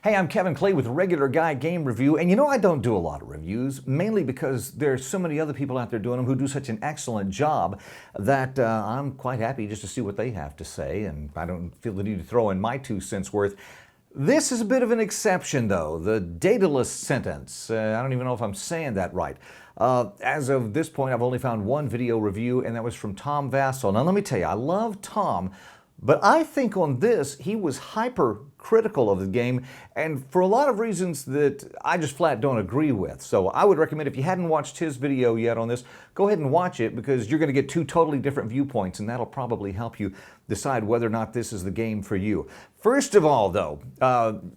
Hey, I'm Kevin Clay with Regular Guy Game Review, and I don't do a lot of reviews, mainly because there's so many other people out there doing them who do such an excellent job that I'm quite happy just to see what they have to say, and I don't feel the need to throw in my 2 cents worth. This is a bit of an exception, though, the Daedalus Sentence. I don't even know if I'm saying that right. As of this point, I've only found one video review, and that was from Tom Vassell. Now, let me tell you, I love Tom, but I think on this, he was hyper-critical of the game, and for a lot of reasons that I just flat don't agree with. So I would recommend, if you hadn't watched his video yet on this, go ahead and watch it, because you're going to get 2 totally different viewpoints, and that'll probably help you decide whether or not this is the game for you. First of all, though,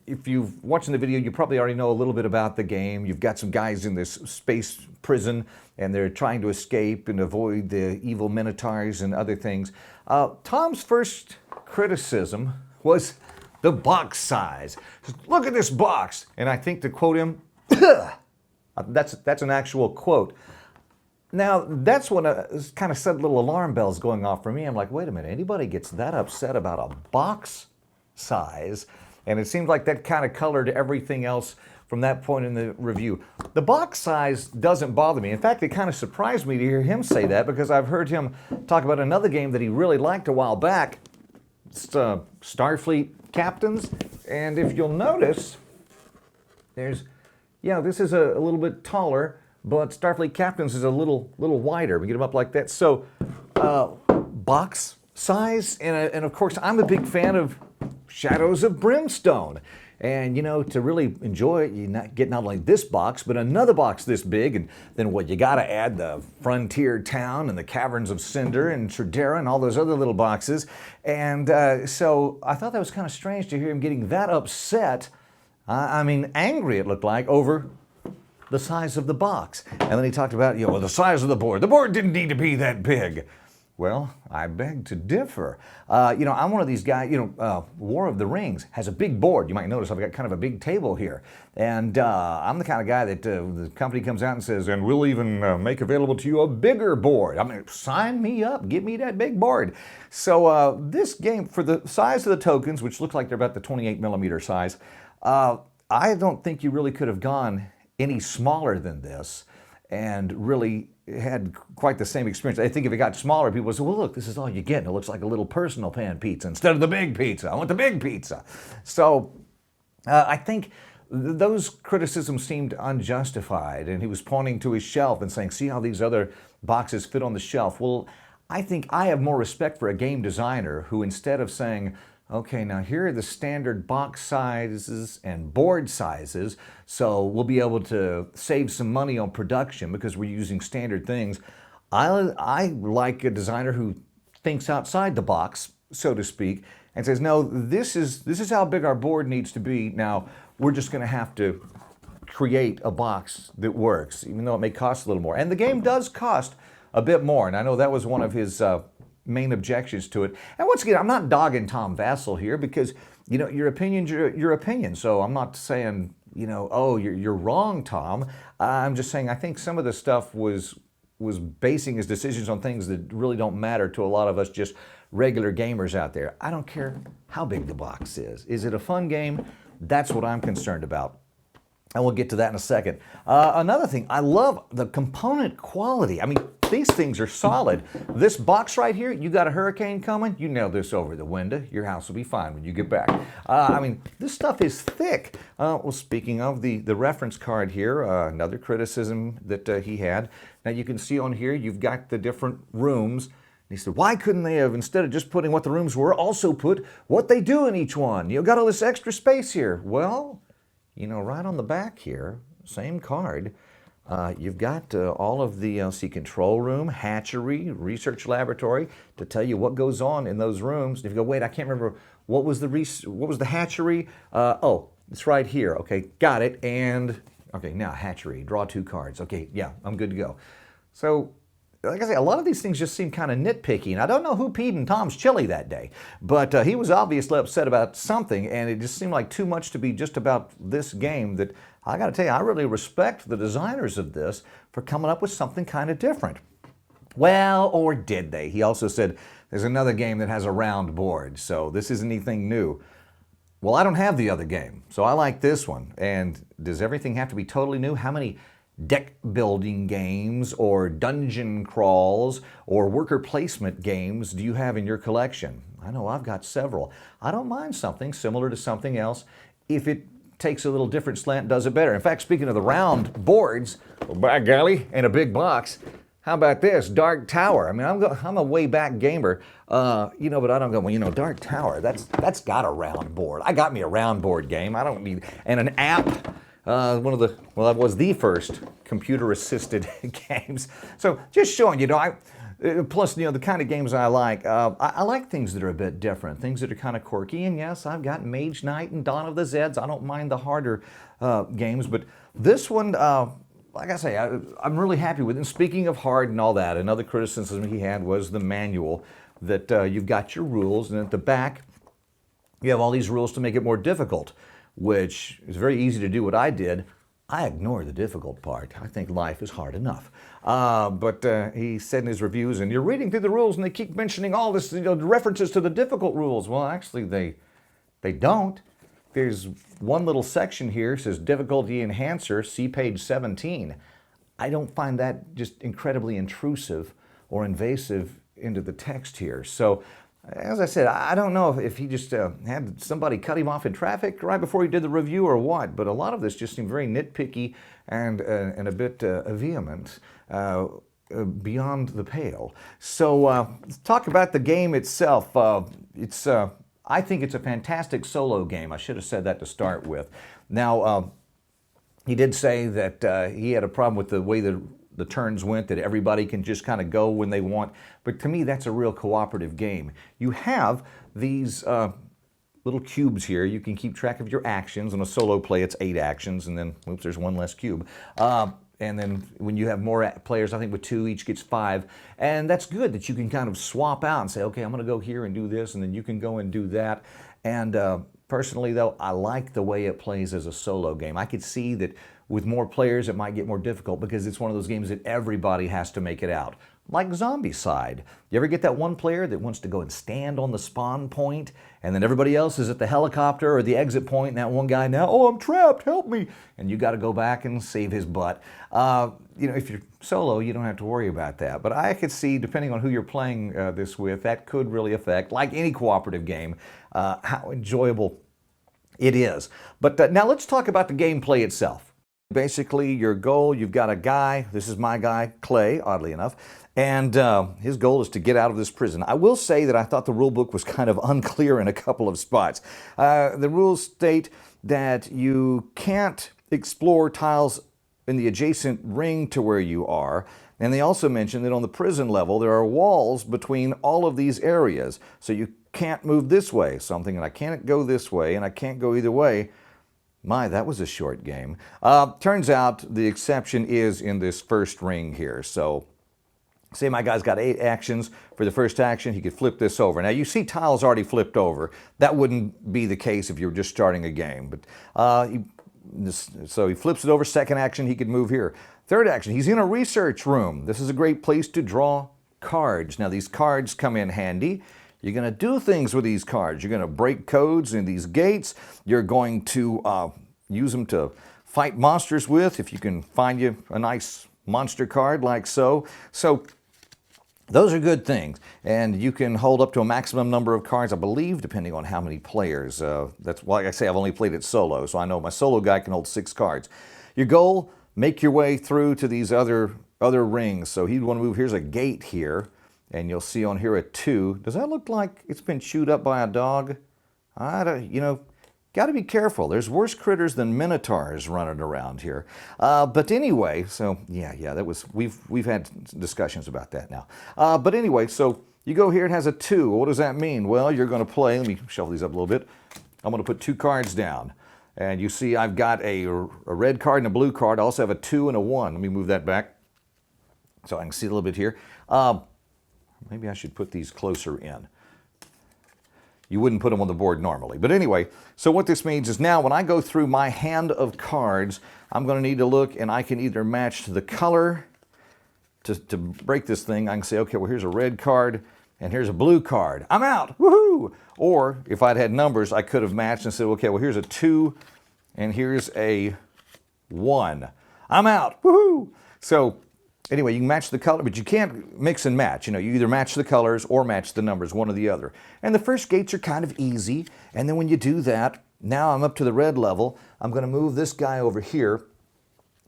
if you've watching the video, you probably already know a little bit about the game. You've got some guys in this space prison, and they're trying to escape and avoid the evil minotaurs and other things. Tom's first criticism was the box size. Look at this box. And I think, to quote him, that's an actual quote. Now, that's when kind of set little alarm bells going off for me. I'm like, wait a minute, anybody gets that upset about a box size? And it seemed like that kind of colored everything else from that point in the review. The box size doesn't bother me. In fact, it kind of surprised me to hear him say that, because I've heard him talk about another game that he really liked a while back. It's Starfleet Captains. And if you'll notice, this is a little bit taller, but Starfleet Captains is a little wider. We get them up like that. So, box size, and of course, I'm a big fan of Shadows of Brimstone. And, to really enjoy it, you get not only this box, but another box this big. And then you got to add the Frontier Town and the Caverns of Cinder and Tradera and all those other little boxes. And so I thought that was kind of strange to hear him getting that upset. Angry, it looked like, over the size of the box. And then he talked about, the size of the board. The board didn't need to be that big. Well, I beg to differ. I'm one of these guys, War of the Rings has a big board. You might notice I've got kind of a big table here. And I'm the kind of guy that the company comes out and says, and we'll even make available to you a bigger board. Sign me up, give me that big board. So this game, for the size of the tokens, which look like they're about the 28 millimeter size, I don't think you really could have gone any smaller than this and really had quite the same experience. I think if it got smaller, people would say, well, look, this is all you get. And it looks like a little personal pan pizza instead of the big pizza. I want the big pizza. So I think those criticisms seemed unjustified. And he was pointing to his shelf and saying, see how these other boxes fit on the shelf. Well, I think I have more respect for a game designer who, instead of saying, okay, now here are the standard box sizes and board sizes, so we'll be able to save some money on production because we're using standard things. I like a designer who thinks outside the box, so to speak, and says, no, this is how big our board needs to be. Now, we're just going to have to create a box that works, even though it may cost a little more. And the game does cost a bit more, and I know that was one of his main objections to it. And once again, I'm not dogging Tom Vassell here, because your opinion's your opinion. So I'm not saying oh, you're wrong, Tom. I'm just saying I think some of the stuff was basing his decisions on things that really don't matter to a lot of us just regular gamers out there. I don't care how big the box is. Is it a fun game? That's what I'm concerned about. And we'll get to that in a second. Another thing, I love the component quality. These things are solid. This box right here, you got a hurricane coming, you nail this over the window, your house will be fine when you get back. This stuff is thick. Well, speaking of the reference card here, another criticism that he had. Now you can see on here, you've got the different rooms. And he said, why couldn't they have, instead of just putting what the rooms were, also put what they do in each one? You've got all this extra space here. Well, right on the back here, same card, you've got all of the control room, hatchery, research laboratory to tell you what goes on in those rooms. If you go, wait, I can't remember, what was the hatchery? Oh, it's right here. Okay, got it. And okay, now hatchery, draw 2 cards. Okay, yeah, I'm good to go. So, like I say, a lot of these things just seem kind of nitpicky. And I don't know who peed in Tom's chili that day, but he was obviously upset about something, and it just seemed like too much to be just about this game. That I got to tell you, I really respect the designers of this for coming up with something kind of different. Well, or did they? He also said there's another game that has a round board, so this isn't anything new. Well, I don't have the other game, so I like this one. And does everything have to be totally new? How many deck building games or dungeon crawls or worker placement games do you have in your collection? I know I've got several. I don't mind something similar to something else if it takes a little different slant, does it better. In fact, speaking of the round boards, by golly, and a big box, how about this, Dark Tower? I mean, I'm a way back gamer, but I don't go, well, Dark Tower, that's got a round board. I got me a round board game. I don't need, and an app, that was the first computer-assisted games. So just showing, plus, the kind of games I like things that are a bit different, things that are kind of quirky. And yes, I've got Mage Knight and Dawn of the Zeds. I don't mind the harder games, but this one, like I say, I'm really happy with it. And speaking of hard and all that, another criticism he had was the manual, that you've got your rules, and at the back, you have all these rules to make it more difficult, which is very easy to do what I did. I ignore the difficult part. I think life is hard enough. But he said in his reviews, and you're reading through the rules and they keep mentioning all this, references to the difficult rules. Well, actually, they don't. There's one little section here, says difficulty enhancer, see page 17. I don't find that just incredibly intrusive or invasive into the text here. So, as I said, I don't know if he just had somebody cut him off in traffic right before he did the review or what, but a lot of this just seemed very nitpicky and a bit vehement, beyond the pale. So let's talk about the game itself. I think it's a fantastic solo game. I should have said that to start with. Now, he did say that he had a problem with the way the turns went, that everybody can just kind of go when they want. But to me, that's a real cooperative game. You have these little cubes here. You can keep track of your actions. On a solo play, it's 8 actions, and then, oops, there's one less cube. And then when you have more players, I think with 2, each gets 5. And that's good that you can kind of swap out and say, okay, I'm going to go here and do this, and then you can go and do that. And personally, though, I like the way it plays as a solo game. I could see that with more players, it might get more difficult because it's one of those games that everybody has to make it out. Like Zombicide. You ever get that one player that wants to go and stand on the spawn point, and then everybody else is at the helicopter or the exit point, and that one guy now, oh, I'm trapped, help me. And you got to go back and save his butt. If you're solo, you don't have to worry about that. But I could see, depending on who you're playing this with, that could really affect, like any cooperative game, how enjoyable it is. But now let's talk about the gameplay itself. Basically, your goal, you've got a guy, this is my guy, Clay, oddly enough, and his goal is to get out of this prison. I will say that I thought the rule book was kind of unclear in a couple of spots. The rules state that you can't explore tiles in the adjacent ring to where you are, and they also mention that on the prison level, there are walls between all of these areas, so you can't move this way, something, and I can't go this way, and I can't go either way. My, that was a short game. Turns out the exception is in this first ring here. So, say my guy's got 8 actions. For the first action, he could flip this over. Now, you see tiles already flipped over. That wouldn't be the case if you were just starting a game. But so he flips it over. Second action, he could move here. Third action, he's in a research room. This is a great place to draw cards. Now, these cards come in handy. You're going to do things with these cards. You're going to break codes in these gates. You're going to use them to fight monsters with, if you can find you a nice monster card like so. So those are good things. And you can hold up to a maximum number of cards, I believe, depending on how many players. That's why, like I say, I've only played it solo, so I know my solo guy can hold 6 cards. Your goal, make your way through to these other rings. So he'd want to move. Here's a gate here. And you'll see on here a 2. Does that look like it's been chewed up by a dog? I don't, got to be careful. There's worse critters than minotaurs running around here. But anyway, so yeah, that was, we've had discussions about that now. But anyway, so you go here, it has a 2. What does that mean? Well, you're going to play, let me shuffle these up a little bit. I'm going to put 2 cards down. And you see I've got a red card and a blue card. I also have a 2 and a 1. Let me move that back so I can see a little bit here. Maybe I should put these closer in. You wouldn't put them on the board normally. But anyway, so what this means is now when I go through my hand of cards, I'm going to need to look, and I can either match the color to break this thing. I can say, okay, well, here's a red card. and here's a blue card. I'm out, woohoo! Or if I'd had numbers, I could have matched and said, okay, well, here's a 2, and here's a 1. I'm out, woohoo! So anyway, you can match the color, but you can't mix and match. You either match the colors or match the numbers, one or the other. And the first gates are kind of easy, and then when you do that, now I'm up to the red level. I'm going to move this guy over here,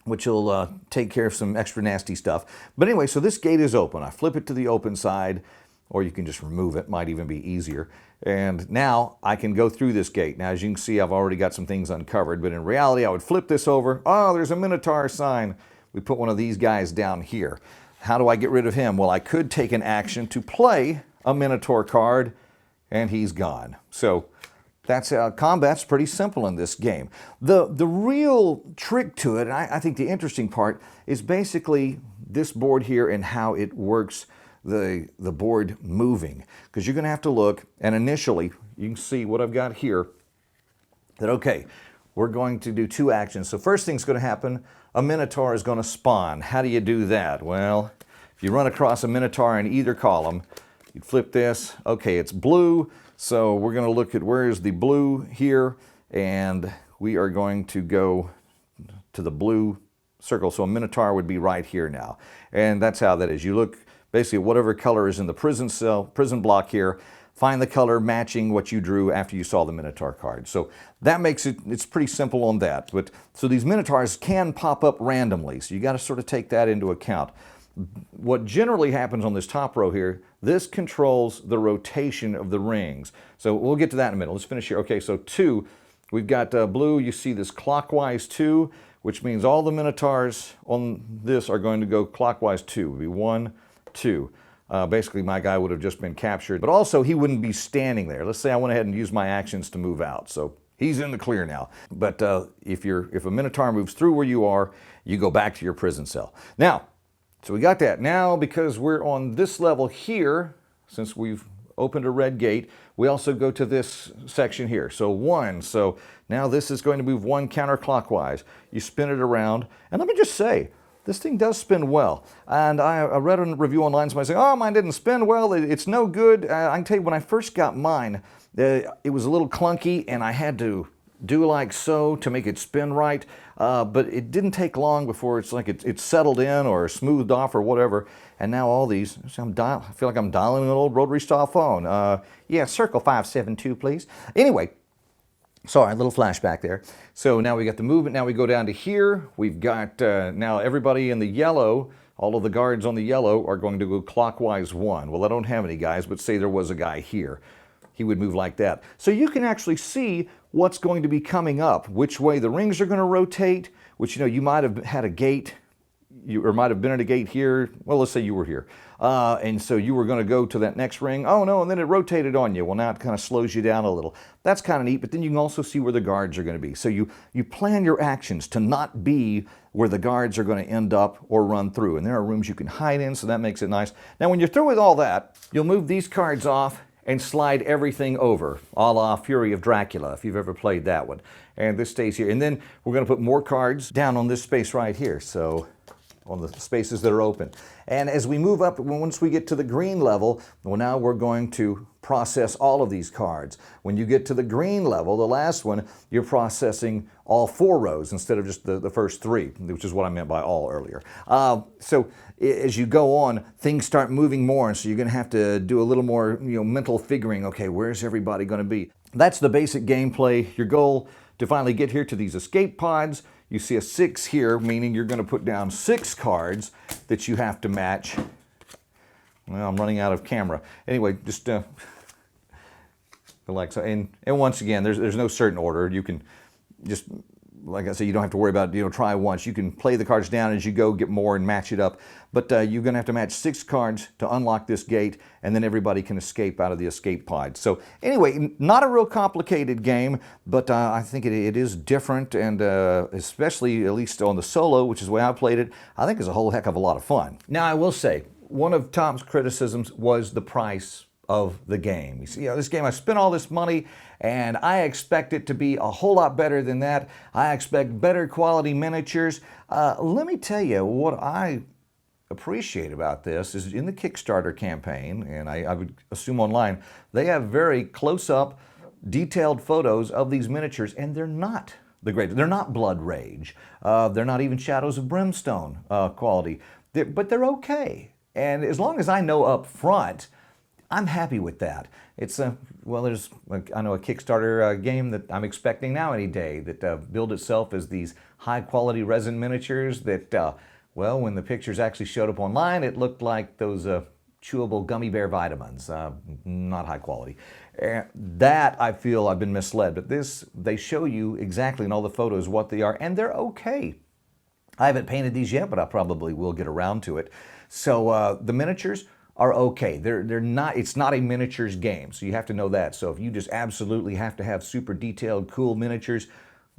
which will take care of some extra nasty stuff. But anyway, so this gate is open. I flip it to the open side, or you can just remove it, might even be easier. And now I can go through this gate. Now, as you can see, I've already got some things uncovered, but in reality, I would flip this over. Oh, there's a Minotaur sign. We put one of these guys down here. How do I get rid of him? Well, I could take an action to play a Minotaur card, and he's gone. So that's how combat's pretty simple in this game. The real trick to it, and I think the interesting part, is basically this board here and how it works, the board moving. Because you're going to have to look, and initially, you can see what I've got here, that okay, we're going to do 2 actions. So first thing's going to happen, a Minotaur is going to spawn. How do you do that? Well, if you run across a Minotaur in either column, you flip this, okay, it's blue, so we're going to look at where is the blue here, and we are going to go to the blue circle. So a Minotaur would be right here now. And that's how that is. You look basically whatever color is in the prison block here, find the color matching what you drew after you saw the Minotaur card. So that makes it's pretty simple on that. But so these Minotaurs can pop up randomly, so you got to sort of take that into account. What generally happens on this top row here, this controls the rotation of the rings. So we'll get to that in a minute. Let's finish here. Okay, so 2, we've got blue. You see this clockwise 2, which means all the Minotaurs on this are going to go clockwise 2. It would be 1, 2. Basically, my guy would have just been captured, but also he wouldn't be standing there. Let's say I went ahead and used my actions to move out. So he's in the clear now. But if a Minotaur moves through where you are, you go back to your prison cell. Now, so we got that. Now, because we're on this level here, since we've opened a red gate, we also go to this section here. So 1. So now this is going to move 1 counterclockwise. You spin it around. And let me just say, this thing does spin well. And I read a review online, somebody saying, oh, mine didn't spin well, it's no good. I can tell you, when I first got mine, it was a little clunky, and I had to do like so to make it spin right. But it didn't take long before it's like it's settled in or smoothed off or whatever. And now all these, I feel like I'm dialing an old rotary style phone. Yeah, circle 572, please. Anyway, sorry, a little flashback there. So now we got the movement. Now we go down to here. We've got now everybody in the yellow, all of the guards on the yellow are going to go clockwise 1. Well, I don't have any guys, but say there was a guy here. He would move like that. So you can actually see what's going to be coming up, which way the rings are going to rotate, which, you might have had a gate, or might have been at a gate here. Well, let's say you were here. And so you were going to go to that next ring. Oh, no, and then it rotated on you. Well, now it kind of slows you down a little. That's kind of neat, but then you can also see where the guards are going to be. So you plan your actions to not be where the guards are going to end up or run through. And there are rooms you can hide in, so that makes it nice. Now, when you're through with all that, you'll move these cards off and slide everything over, a la Fury of Dracula, if you've ever played that one. And this stays here. And then we're going to put more cards down on this space right here, so on the spaces that are open. And as we move up, once we get to the green level, well, now we're going to process all of these cards. When you get to the green level, the last one, you're processing all 4 rows instead of just the first 3, which is what I meant by all earlier. So as you go on, things start moving more, and so you're going to have to do a little more mental figuring. Okay, where's everybody going to be? That's the basic gameplay. Your goal to finally get here to these escape pods. You see a 6 here, meaning you're going to put down 6 cards that you have to match. Well, I'm running out of camera. Anyway, just like so. And once again, there's no certain order. You can just, like I said, you don't have to worry about try once. You can play the cards down as you go, get more and match it up. But you're going to have to match 6 cards to unlock this gate, and then everybody can escape out of the escape pod. So anyway, not a real complicated game, but I think it is different, and especially at least on the solo, which is the way I played it, I think it's a whole heck of a lot of fun. Now, I will say, one of Tom's criticisms was the price of the game. You see, this game, I spent all this money, and I expect it to be a whole lot better than that. I expect better quality miniatures. Let me tell you what I appreciate about this is in the Kickstarter campaign, and I would assume online, they have very close-up, detailed photos of these miniatures, and they're not the greatest. They're not Blood Rage. They're not even Shadows of Brimstone quality, but they're okay. And as long as I know up front, I'm happy with that. It's well, there's I know a Kickstarter game that I'm expecting now any day that billed itself as these high-quality resin miniatures that, well, when the pictures actually showed up online, it looked like those chewable gummy bear vitamins, not high quality. That I feel I've been misled, but this, they show you exactly in all the photos what they are, and they're okay. I haven't painted these yet, but I probably will get around to it. So the miniatures are okay. They're not, it's not a miniatures game, so you have to know that. So if you just absolutely have to have super detailed, cool miniatures,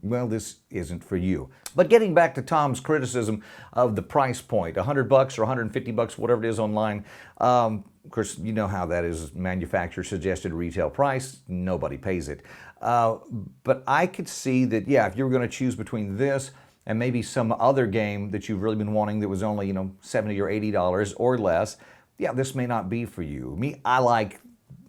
well, this isn't for you. But getting back to Tom's criticism of the price point, $100 or $150, whatever it is online, of course, you know how that is manufacturer suggested retail price. Nobody pays it. But I could see that, yeah, if you were going to choose between this and maybe some other game that you've really been wanting that was only, you know, $70 or $80 or less, yeah, this may not be for you. Me, I like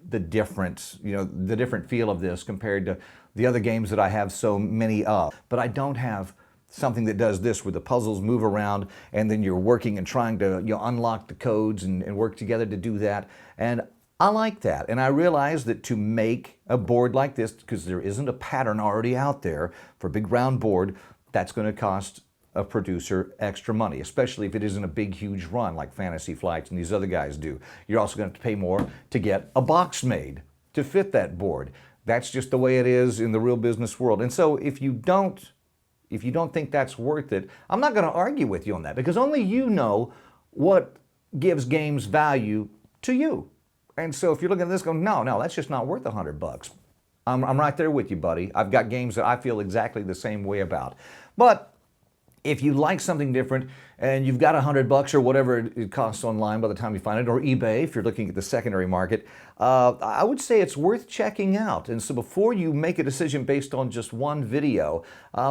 the different, you know, the different feel of this compared to the other games that I have so many of. But I don't have something that does this where the puzzles move around and then you're working and trying to, you know, unlock the codes and work together to do that. And I like that. And I realize that to make a board like this, because there isn't a pattern already out there for a big round board, that's going to cost a producer extra money, especially if it isn't a big, huge run like Fantasy Flights and these other guys do. You're also going to have to pay more to get a box made to fit that board. That's just the way it is in the real business world. And so if you don't think that's worth it, I'm not going to argue with you on that, because only you know what gives games value to you. And so if you're looking at this going, no, that's just not worth $100. I'm right there with you, buddy. I've got games that I feel exactly the same way about. But if you like something different and you've got $100 or whatever it costs online by the time you find it, or eBay if you're looking at the secondary market, I would say it's worth checking out. And so before you make a decision based on just one video,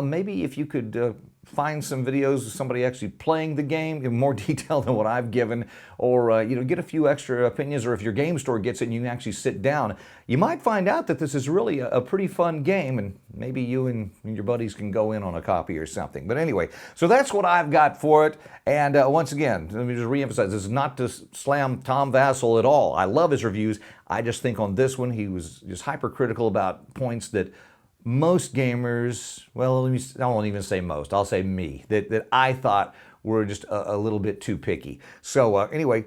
maybe if you could find some videos of somebody actually playing the game in more detail than what I've given, or you know, get a few extra opinions, or if your game store gets it and you can actually sit down, you might find out that this is really a pretty fun game, and maybe you and your buddies can go in on a copy or something. But anyway, so that's what I've got for it. And once again, let me just reemphasize, this is not to slam Tom Vassell at all. I love his reviews. I just think on this one, he was just hypercritical about points that most gamers, well, I won't even say most, I'll say me, that I thought were just a little bit too picky. So anyway,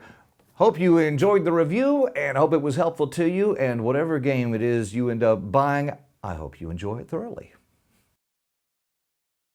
hope you enjoyed the review and hope it was helpful to you. And whatever game it is you end up buying, I hope you enjoy it thoroughly.